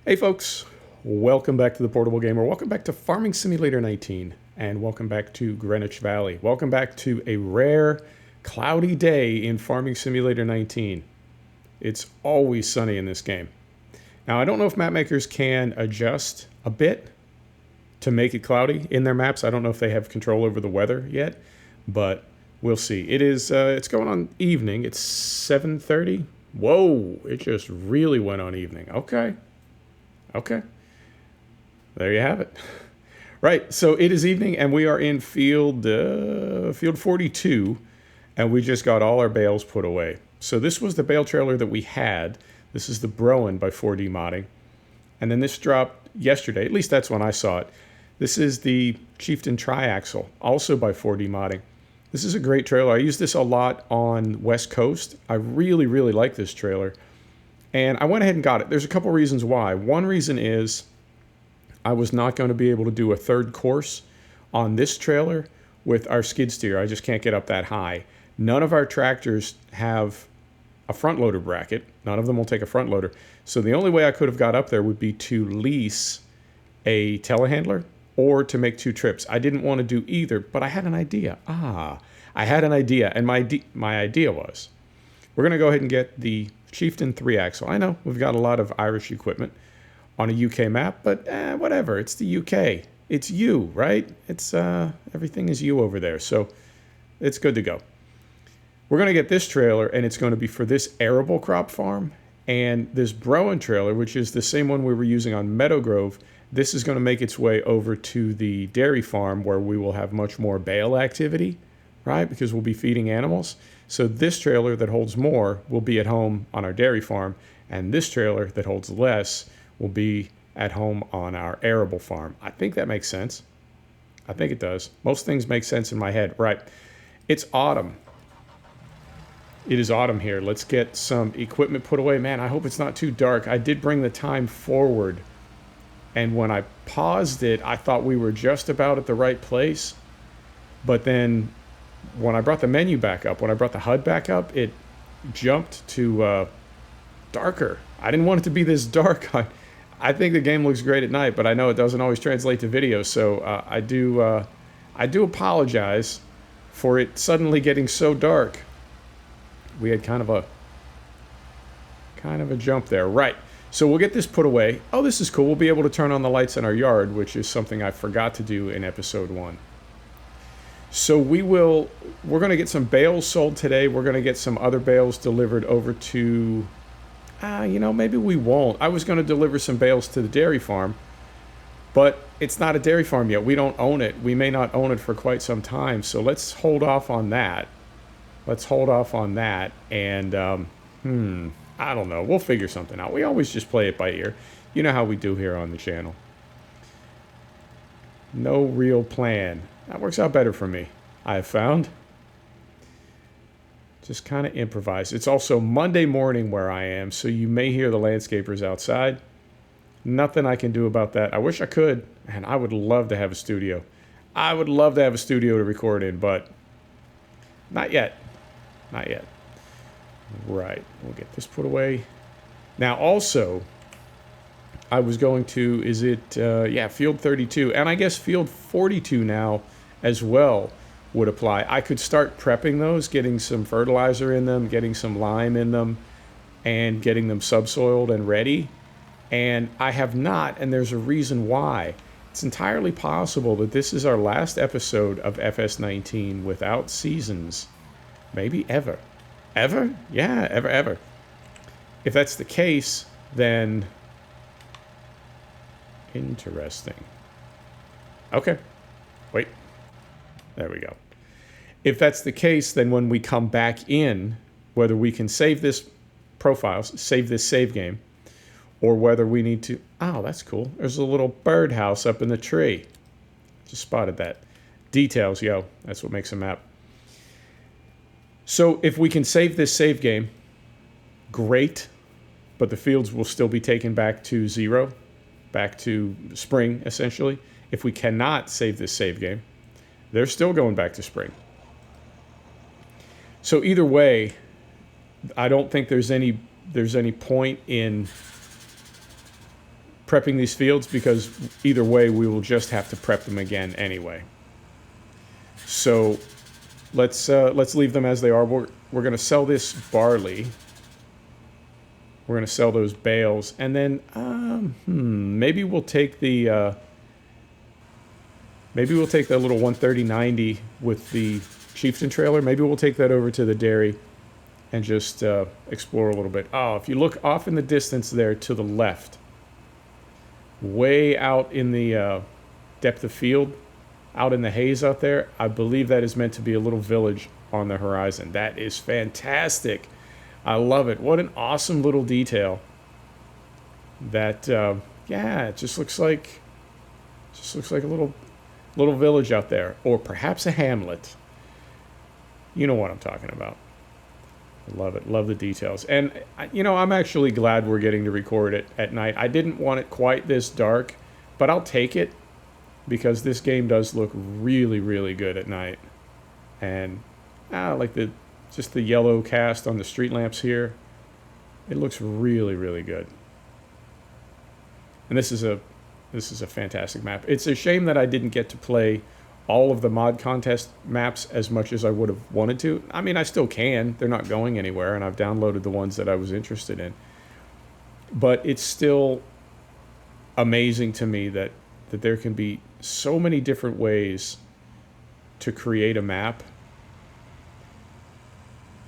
Hey folks, welcome back to the Portable Gamer. Welcome back to Farming Simulator 19, and welcome back to Greenwich Valley. Welcome back to a rare, cloudy day in Farming Simulator 19. It's always sunny in this game. Now, I don't know if map makers can adjust a bit to make it cloudy in their maps. I don't know if they have control over the weather yet, but we'll see. It's going on evening. It's 7:30. Whoa, it just really went on evening. Okay, there you have it. Right, so it is evening, and we are in field 42, and we just got all our bales put away. So this was the bale trailer that we had. This is the Broen by 4D Modding. And then this dropped yesterday, at least that's when I saw it. This is the Chieftain Triaxle, also by 4D Modding. This is a great trailer. I use this a lot on West Coast. I really, really like this trailer. And I went ahead and got it. There's a couple reasons why. One reason is I was not going to be able to do a third course on this trailer with our skid steer. I just can't get up that high. None of our tractors have a front loader bracket. None of them will take a front loader. So the only way I could have got up there would be to lease a telehandler or to make two trips. I didn't want to do either, but I had an idea. I had an idea, and my idea was we're going to go ahead and get the Chieftain 3-axle. I know we've got a lot of Irish equipment on a UK map, but whatever. It's the UK. It's you, right? It's everything is you over there, so it's good to go. We're going to get this trailer, and it's going to be for this arable crop farm, and this Broen trailer, which is the same one we were using on Meadow Grove. This is going to make its way over to the dairy farm where we will have much more bale activity, right? Because we'll be feeding animals. So this trailer that holds more will be at home on our dairy farm, and this trailer that holds less will be at home on our arable farm. I think that makes sense. I think it does. Most things make sense in my head. Right. It's autumn. It is autumn here. Let's get some equipment put away. Man, I hope it's not too dark. I did bring the time forward, and when I paused it, I thought we were just about at the right place, but then when I brought the menu back up, when I brought the HUD back up, it jumped to darker. I didn't want it to be this dark. I think the game looks great at night, but I know it doesn't always translate to video, so I do apologize for it suddenly getting so dark. We had kind of a jump there. Right. So we'll get this put away. Oh, this is cool. We'll be able to turn on the lights in our yard, which is something I forgot to do in episode 1. So we're going to get some bales sold today. We're going to get some other bales delivered over to, maybe we won't. I was going to deliver some bales to the dairy farm, but it's not a dairy farm yet. We don't own it. We may not own it for quite some time. So let's hold off on that. And, I don't know. We'll figure something out. We always just play it by ear. You know how we do here on the channel. No real plan. That works out better for me, I have found. Just kind of improvise. It's also Monday morning where I am, so you may hear the landscapers outside. Nothing I can do about that. I wish I could, and I would love to have a studio. I would love to have a studio to record in, but not yet. Not yet. Right. We'll get this put away. Now, also, I was going to, field 32, and I guess field 42 now as well would apply. I could start prepping those, getting some fertilizer in them, getting some lime in them, and getting them subsoiled and ready. And I have not, and there's a reason why. It's entirely possible that this is our last episode of FS19 without seasons. Maybe ever. Ever? Yeah, ever. If that's the case, then interesting. Okay. Wait. There we go. If that's the case, then when we come back in, whether we can save this save this save game, or whether we need to... Oh, that's cool. There's a little birdhouse up in the tree. Just spotted that. Details, yo. That's what makes a map. So if we can save this save game, great, but the fields will still be taken back to zero, back to spring, essentially. If we cannot save this save game, they're still going back to spring. So either way, I don't think there's any point in prepping these fields because either way we will just have to prep them again anyway. So let's leave them as they are. We're going to sell this barley. We're going to sell those bales, and then maybe we'll take the little 130/90 with the Chieftain trailer. Maybe we'll take that over to the dairy and just explore a little bit. Oh, if you look off in the distance there to the left, way out in the depth of field, out in the haze out there, I believe that is meant to be a little village on the horizon. That is fantastic. I love it. What an awesome little detail. That yeah, it just looks like a little village out there, or perhaps a hamlet. You know what I'm talking about. I love it. Love the details. And I'm actually glad we're getting to record it at night. I didn't want it quite this dark, but I'll take it because this game does look really, really good at night. And I like just the yellow cast on the street lamps here. It looks really, really good. And this is a fantastic map. It's a shame that I didn't get to play all of the mod contest maps as much as I would have wanted to. I mean, I still can. They're not going anywhere, and I've downloaded the ones that I was interested in. But it's still amazing to me that there can be so many different ways to create a map.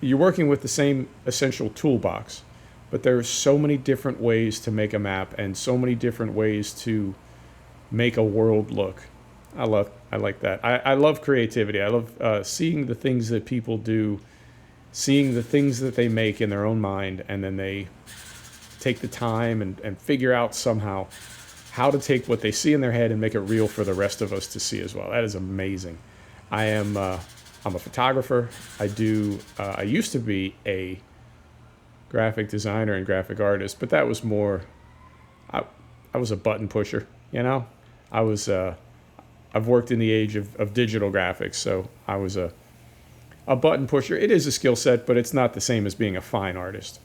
You're working with the same essential toolbox, but there are so many different ways to make a map and so many different ways to make a world look. I like that. I love creativity. I love seeing the things that people do, seeing the things that they make in their own mind, and then they take the time and figure out somehow how to take what they see in their head and make it real for the rest of us to see as well. That is amazing. I'm a photographer. I used to be a graphic designer and graphic artist, but that was more, I was a button pusher, I've worked in the age of digital graphics, so I was a button pusher. It is a skill set, but it's not the same as being a fine artist.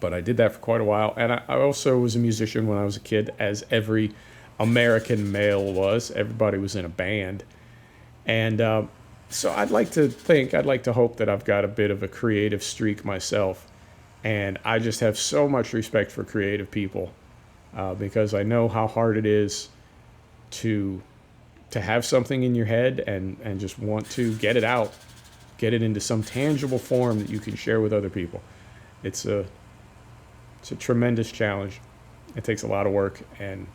But I did that for quite a while, and I also was a musician when I was a kid, as every American male was. Everybody was in a band. And so I'd like to hope that I've got a bit of a creative streak myself. And I just have so much respect for creative people because I know how hard it is to have something in your head and just want to get it out, get it into some tangible form that you can share with other people. It's a tremendous challenge. It takes a lot of work, and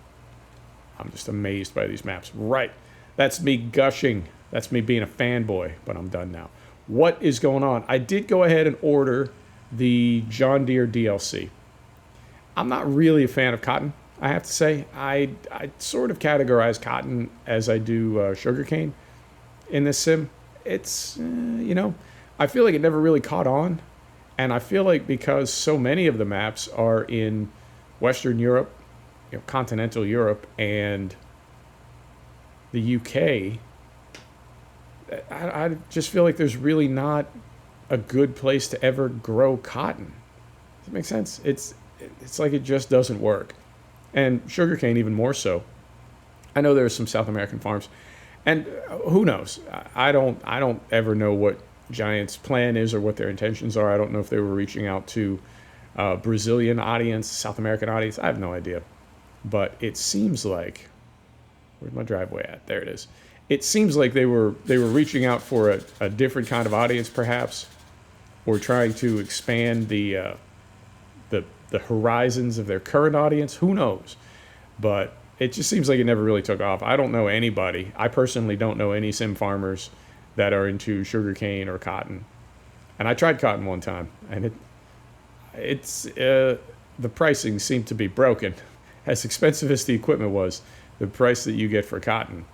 I'm just amazed by these maps. Right. That's me gushing. That's me being a fanboy, but I'm done now. What is going on? I did go ahead and order the John Deere DLC. I'm not really a fan of cotton, I have to say. I sort of categorize cotton as I do sugarcane in this sim. It's, I feel like it never really caught on. And I feel like because so many of the maps are in Western Europe, continental Europe, and the UK, I just feel like there's really not a good place to ever grow cotton. Does that make sense? It's like it just doesn't work. And sugarcane even more so. I know there's some South American farms, and who knows? I don't ever know what Giant's plan is or what their intentions are. I don't know if they were reaching out to Brazilian audience, South American audience. I have no idea. But it seems like, where's my driveway at? There it is. It seems like they were reaching out for a different kind of audience, perhaps, or trying to expand the horizons of their current audience. Who knows? But it just seems like it never really took off. I don't know anybody. I personally don't know any sim farmers that are into sugarcane or cotton. And I tried cotton one time, and the pricing seemed to be broken. As expensive as the equipment was, the price that you get for cotton,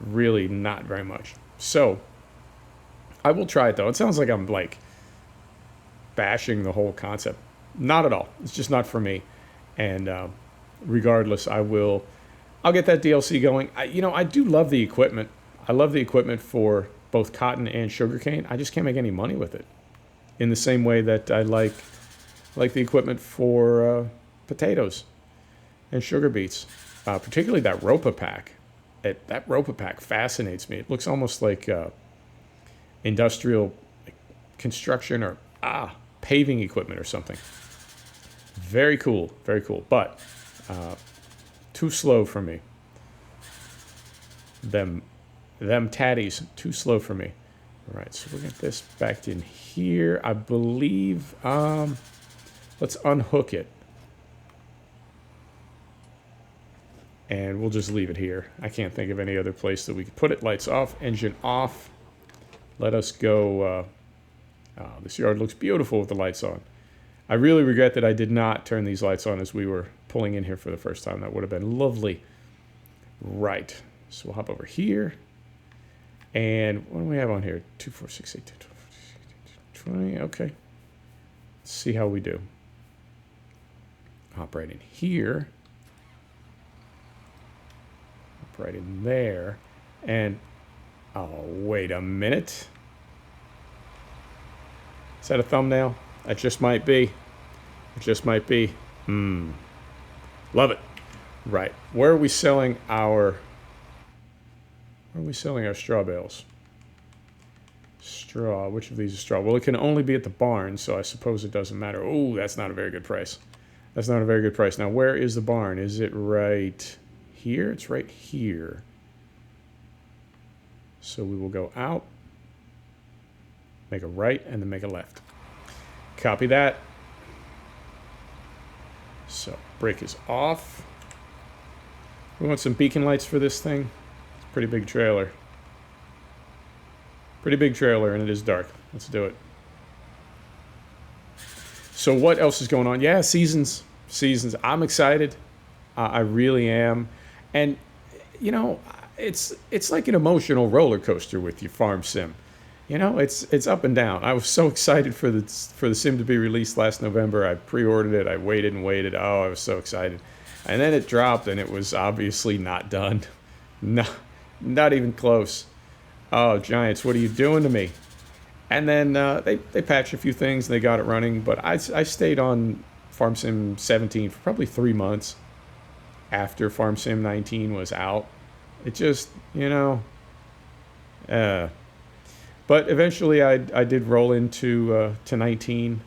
really not very much. So I will try it, though. It sounds like I'm bashing the whole concept. Not at all. It's just not for me. And regardless, I'll get that DLC going. I do love the equipment. I love the equipment for both cotton and sugarcane. I just can't make any money with it. In the same way that I like the equipment for potatoes. and sugar beets. Particularly that Ropa pack. That Ropa pack fascinates me. It looks almost like industrial construction or paving equipment or something. Very cool, very cool. But too slow for me. Them tatties, too slow for me. All right, so we'll get this back in here. I believe, let's unhook it. And we'll just leave it here. I can't think of any other place that we could put it. Lights off, engine off. Let us go. This yard looks beautiful with the lights on. I really regret that I did not turn these lights on as we were pulling in here for the first time. That would have been lovely. Right. So we'll hop over here. And what do we have on here? 2, 4, 6, 8, 10, 12, 20. Okay. Let's see how we do. Hop right in here. Hop right in there. And, oh, wait a minute. Is that a thumbnail? That just might be. It just might be. Love it. Right. Where are we selling our straw bales? Straw. Which of these is straw? Well, it can only be at the barn, so I suppose it doesn't matter. Oh, that's not a very good price. That's not a very good price. Now, where is the barn? Is it right here? It's right here. So we will go out, make a right, and then make a left. Copy that. So, brake is off. We want some beacon lights for this thing. It's a pretty big trailer. Pretty big trailer, and it is dark. Let's do it. So what else is going on? Yeah, seasons. Seasons. I'm excited. I really am. And, you know, it's like an emotional roller coaster with your farm sim. You know, it's up and down. I was so excited for the sim to be released last November. I pre-ordered it. I waited and waited. Oh, I was so excited. And then it dropped, and it was obviously not done. No, not even close. Oh, Giants, what are you doing to me? And then they patched a few things. And they got it running. But I stayed on Farm Sim 17 for probably 3 months after Farm Sim 19 was out. It just, you know... But eventually I did roll into to 19.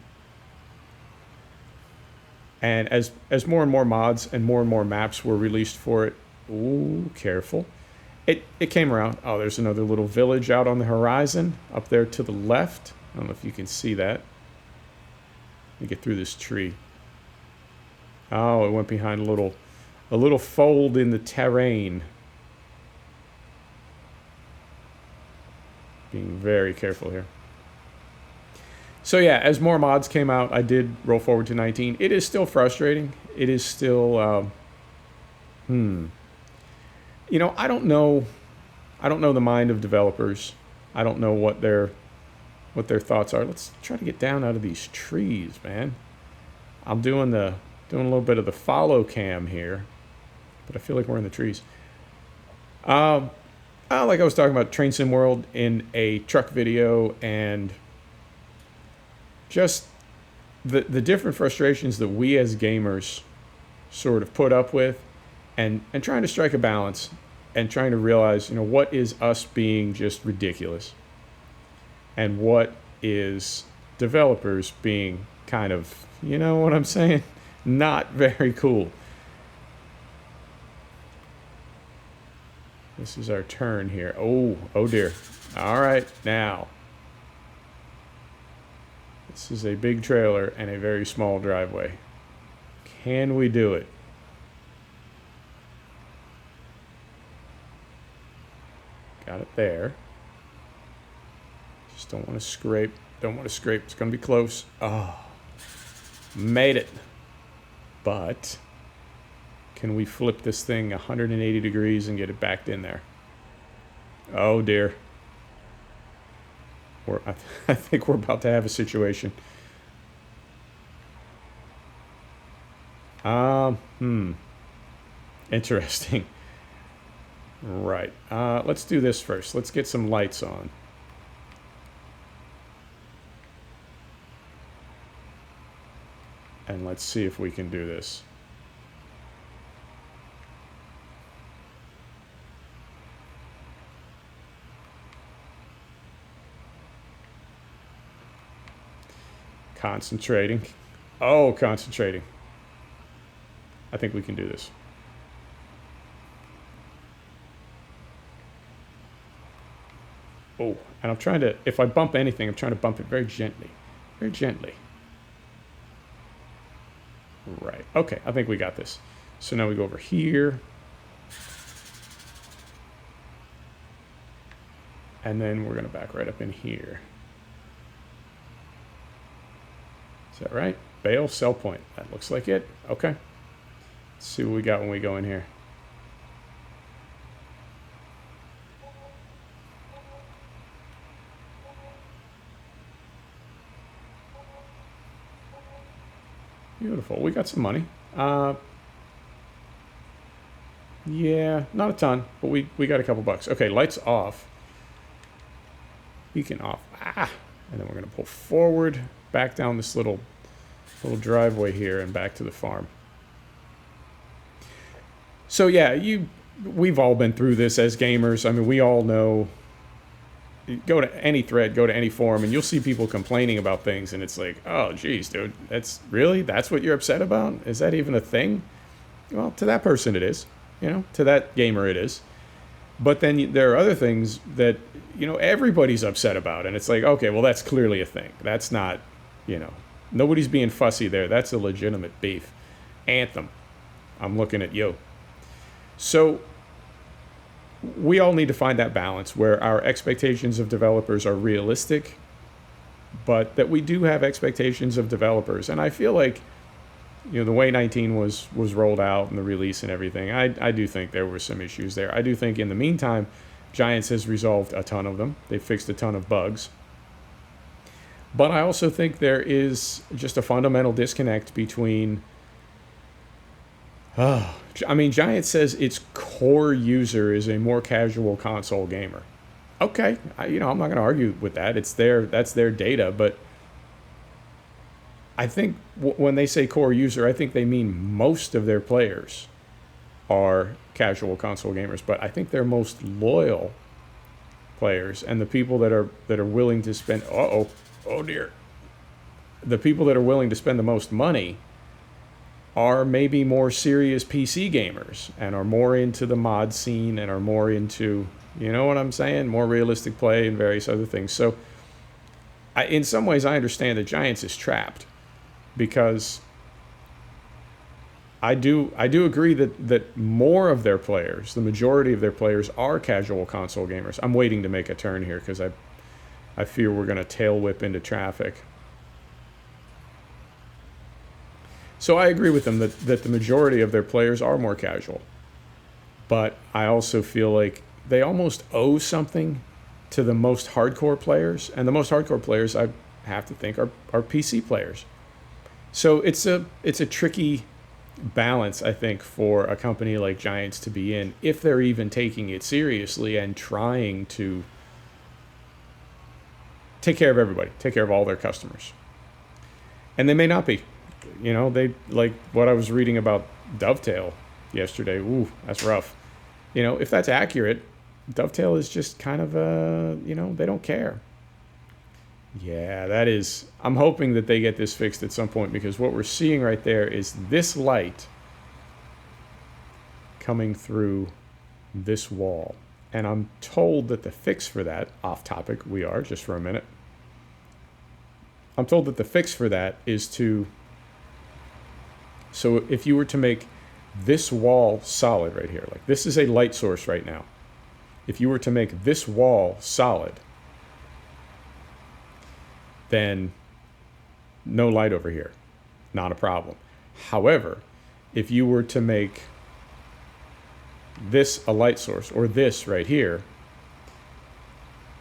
And as more and more mods and more maps were released for it, ooh, careful. It came around. Oh, there's another little village out on the horizon up there to the left. I don't know if you can see that. Let me get through this tree. Oh, it went behind a little fold in the terrain. Being very careful here. So yeah, as more mods came out, I did roll forward to 19. It is still frustrating. It is still, you know, I don't know the mind of developers. I don't know what their thoughts are. Let's try to get down out of these trees, man. I'm doing a little bit of the follow cam here, but I feel like we're in the trees. Like I was talking about Train Sim World in a truck video, and just the different frustrations that we as gamers sort of put up with, and trying to strike a balance, and trying to realize, you know, what is us being just ridiculous, and what is developers being kind of, you know what I'm saying, not very cool. This is our turn here. Oh dear. All right, now. This is a big trailer and a very small driveway. Can we do it? Got it there. Just don't want to scrape. Don't want to scrape. It's going to be close. Oh, made it. But... can we flip this thing 180 degrees and get it backed in there? Oh, dear. I think we're about to have a situation. Interesting. Right. Let's do this first. Let's get some lights on. And let's see if we can do this. Concentrating. Oh, concentrating. I think we can do this. Oh, and I'm trying to, if I bump anything, I'm trying to bump it very gently. Very gently. Right. Okay, I think we got this. So now we go over here. And then we're going to back right up in here. Is that right? Bale, sell point. That looks like it. Okay. Let's see what we got when we go in here. Beautiful. We got some money. Yeah, not a ton, but we got a couple bucks. Okay, lights off. Beacon off. Ah! And then we're going to pull forward, back down this little driveway here and back to the farm. So yeah, we've all been through this as gamers. I mean, we all know. Go to any thread, go to any forum, and you'll see people complaining about things, and it's like, oh, geez, dude, that's what you're upset about? Is that even a thing? Well, to that person it is, to that gamer it is. But then there are other things that, everybody's upset about, and it's like, okay, well, that's clearly a thing. That's not, nobody's being fussy there. That's a legitimate beef. Anthem, I'm looking at you. So we all need to find that balance where our expectations of developers are realistic, but that we do have expectations of developers. And I feel like, the way 19 was rolled out and the release and everything, I do think there were some issues there. I do think in the meantime, Giants has resolved a ton of them. They fixed a ton of bugs. But I also think there is just a fundamental disconnect between Giant says its core user is a more casual console gamer. Okay, I'm not going to argue with that. That's their data, but I think when they say core user, I think they mean most of their players are casual console gamers, but I think their most loyal players and the people that are willing to spend oh dear. The people that are willing to spend the most money are maybe more serious PC gamers and are more into the mod scene and are more into, what I'm saying, more realistic play and various other things. So in some ways I understand that Giants is trapped, because I do agree that more of their players, the majority of their players, are casual console gamers. I'm waiting to make a turn here because I fear we're going to tail whip into traffic. So I agree with them that the majority of their players are more casual. But I also feel like they almost owe something to the most hardcore players. And the most hardcore players, I have to think, are PC players. So it's a tricky balance, I think, for a company like Giants to be in, if they're even taking it seriously and trying to take care of everybody, take care of all their customers. And they may not be. They, like what I was reading about Dovetail yesterday. Ooh, that's rough. If that's accurate, Dovetail is just kind of they don't care. Yeah, that is. I'm hoping that they get this fixed at some point, because what we're seeing right there is this light coming through this wall. And I'm told that the fix for that, off topic, we are just for a minute. I'm told that the fix for that is so if you were to make this wall solid right here, like this is a light source right now. If you were to make this wall solid, then no light over here, not a problem. However, if you were to make this a light source, or this right here,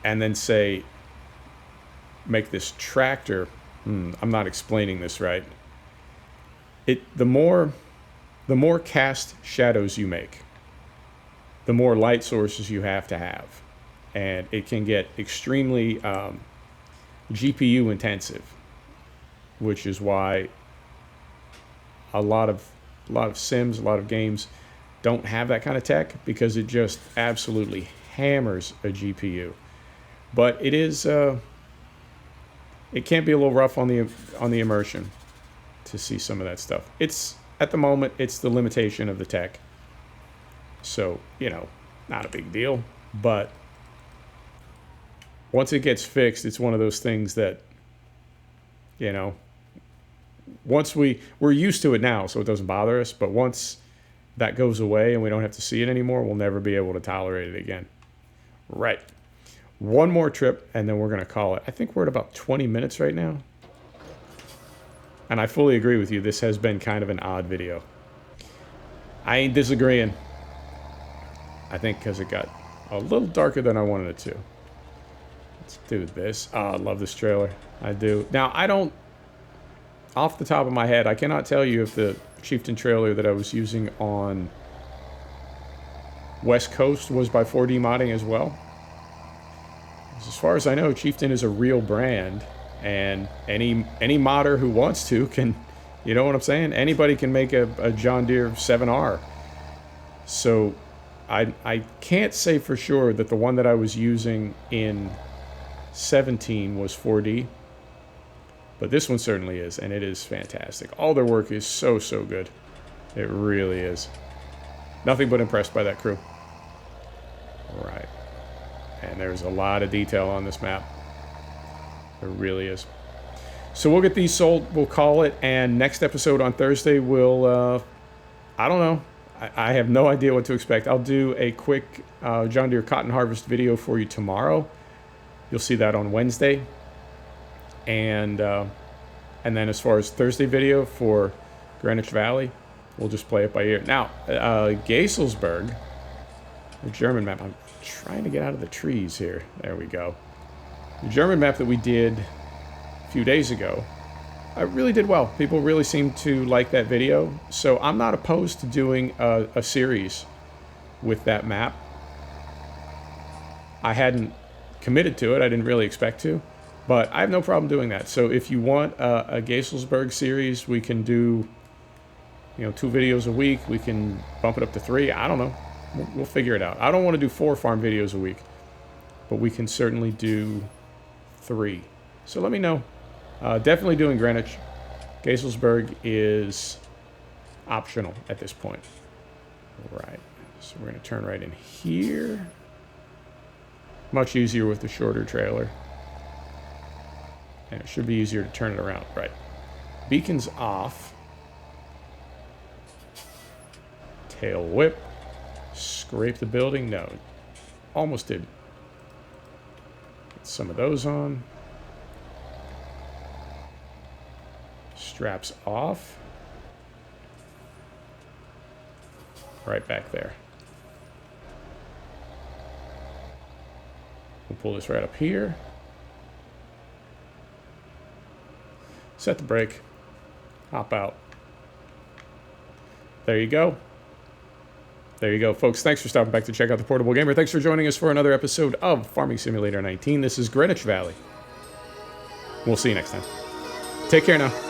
and then say, make this tractor, I'm not explaining this right. The more cast shadows you make, the more light sources you have to have. And it can get extremely GPU intensive, which is why a lot of sims, a lot of games don't have that kind of tech, because it just absolutely hammers a GPU. But it is it can't be a little rough on the immersion to see some of that stuff. It's, at the moment, it's the limitation of the tech. So, you know, not a big deal. But once it gets fixed, it's one of those things that, you know, once we're used to it now, so it doesn't bother us. But once that goes away and we don't have to see it anymore, we'll never be able to tolerate it again. Right. One more trip, and then we're going to call it. I think we're at about 20 minutes right now. And I fully agree with you. This has been kind of an odd video. I ain't disagreeing. I think because it got a little darker than I wanted it to. Let's do this. Oh, I love this trailer. I do. Now, I don't, off the top of my head, I cannot tell you if the Chieftain trailer that I was using on West Coast was by 4D modding as well. As far as I know, Chieftain is a real brand, and any modder who wants to can, you know what I'm saying? Anybody can make a John Deere 7R. So I can't say for sure that the one that I was using in 17 was 4D, but this one certainly is, and it is fantastic. All their work is so good. It really is. Nothing but impressed by that crew. All right. And there's a lot of detail on this map. There really is. So we'll get these sold, we'll call it, and next episode on Thursday we'll, I don't know. I have no idea what to expect. I'll do a quick John Deere cotton harvest video for you tomorrow. You'll see that on Wednesday. And then as far as Thursday video for Greenwich Valley, we'll just play it by ear. Now, Gaislesberg, the German map. I'm trying to get out of the trees here. There we go. The German map that we did a few days ago, I really did well. People really seemed to like that video. So I'm not opposed to doing a series with that map. I hadn't committed to it. I didn't really expect to. But I have no problem doing that. So if you want a Gaislesberg series, we can do, you know, 2 videos a week. We can bump it up to 3. I don't know. We'll figure it out. I don't want to do 4 farm videos a week, but we can certainly do 3. So let me know. Definitely doing Greenwich. Gaislesberg is optional at this point. All right. So we're going to turn right in here. Much easier with the shorter trailer. And it should be easier to turn it around. Right. Beacon's off. Tail whip. Scrape the building. No. Almost did. Get some of those on. Straps off. Right back there. We'll pull this right up here. Set the brake. Hop out. There you go. There you go, folks. Thanks for stopping back to check out the Portable Gamer. Thanks for joining us for another episode of Farming Simulator 19. This is Greenwich Valley. We'll see you next time. Take care now.